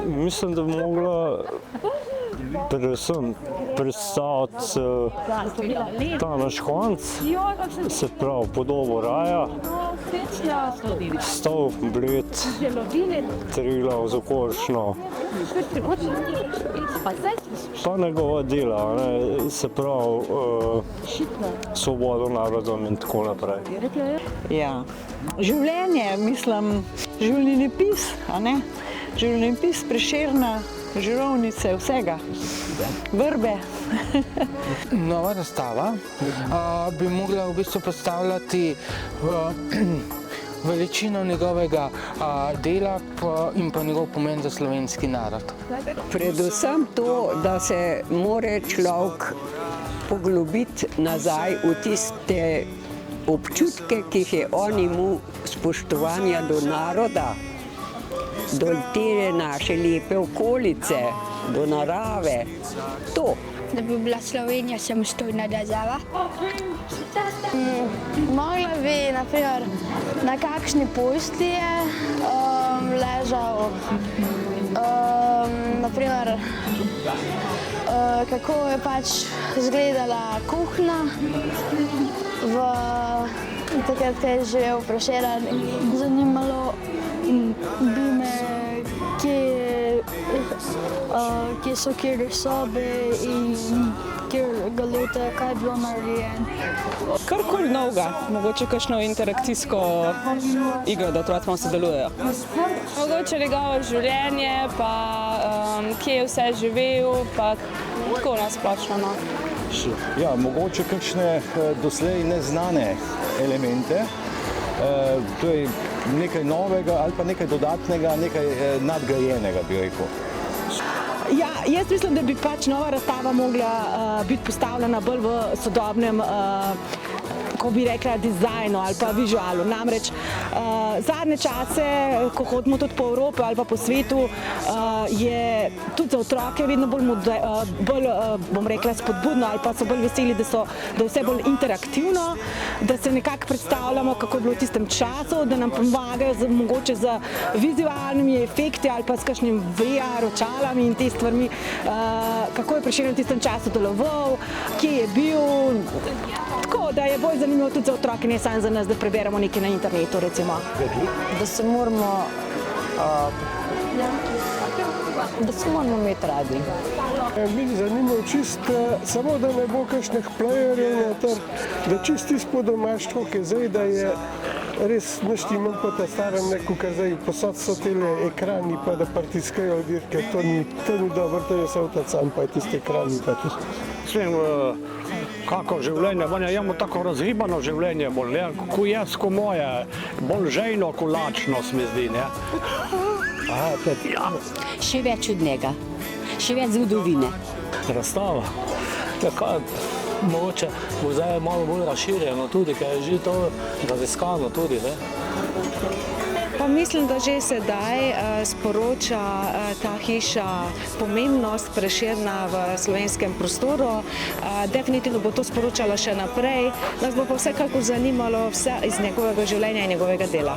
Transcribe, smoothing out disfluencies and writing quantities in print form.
mislim, da bi mogla predvsem predstaviti ta naš konc, se pravi podobo raja, Stol, Bled, Triglav z Okorčno, pa njegova dela, ne, se pravi svobodo narodom in tako naprej. Ja. Življenje, mislim, življenjepis, a ne? Življenjepis Prešerna, Žirovnice, vsega. Vrbe. Nova razstava bi mogla v bistvu predstavljati veličino njegovega dela in pa njegov pomen za slovenski narod. Predvsem to, da se mora človek poglobiti nazaj v tiste občutke, ki jih je on imel spoštovanja do naroda, do te naše lepe okolice, do narave. To. Da bi bila Slovenija samostojna država. Mogla bi, naprimer, na kakšni postelji ležal, naprimer, kako je pač izgledala kuhinja takrat, ko je živel Prešeren. Zanimalo bi me, kje so kjer sobe in kjerega leta, kaj je bilo narejeno. Karkoli novega, mogoče kakšno interakcijsko igro, da otroci malo sodelujejo. Mogoče njegovo življenje, pa kje je vse živel, pa tako nasplošno. Ja, mogoče kakšne doslej neznane elemente, to je nekaj novega ali pa nekaj dodatnega, nekaj nadgrajenega, bi rekel. Ja, jaz mislim, da bi pač nova razstava mogla biti postavljena bolj v sodobnem, ko bi rekla, dizajnu ali pa vizualu. Namreč zadnje čase, ko hodimo tudi po Evropi ali pa po svetu, je tudi za otroke vedno bolj, bom rekla, spodbudno ali pa so bolj veseli, da je vse bolj interaktivno, da se nekako predstavljamo, kako je bilo v tistem času, da nam pomagajo mogoče z vizualnimi efekti ali pa s kakšnim VR očalami in te stvarmi, kako je Prešeren v tistem času deloval, kje je bil. Tako, da je bolj zanimivo tudi za otroke, ne samo za nas, da preberemo nekaj na internetu, recimo. Da se moramo imeti radi. Meni zanimivo čisto, samo da ne bo kakšnih playerjev noter, da čisto po domaštvo, ki je zdaj, da je res naštimam po ta starem neku, kar zdaj posod so tele ekrani, pa da pritiskajo dirke, to ni dobro, to je vse sam, pa je tiste ekrani. Kako življenje, meni imamo tako razgibano življenje, bolj kujesko moje, bolj žejno, kolačno se mi zdi, ne? Še več od njega, še več zgodovine. Razstava, mogoče bo zdaj malo bolj razširjeno tudi, ker je že to raziskano tudi, ne? Pa mislim, da že sedaj sporoča ta hiša pomembnost Prešerna v slovenskem prostoru. Definitivno bo to sporočala še naprej, nas bo pa vsekakor zanimalo vse iz njegovega življenja in njegovega dela.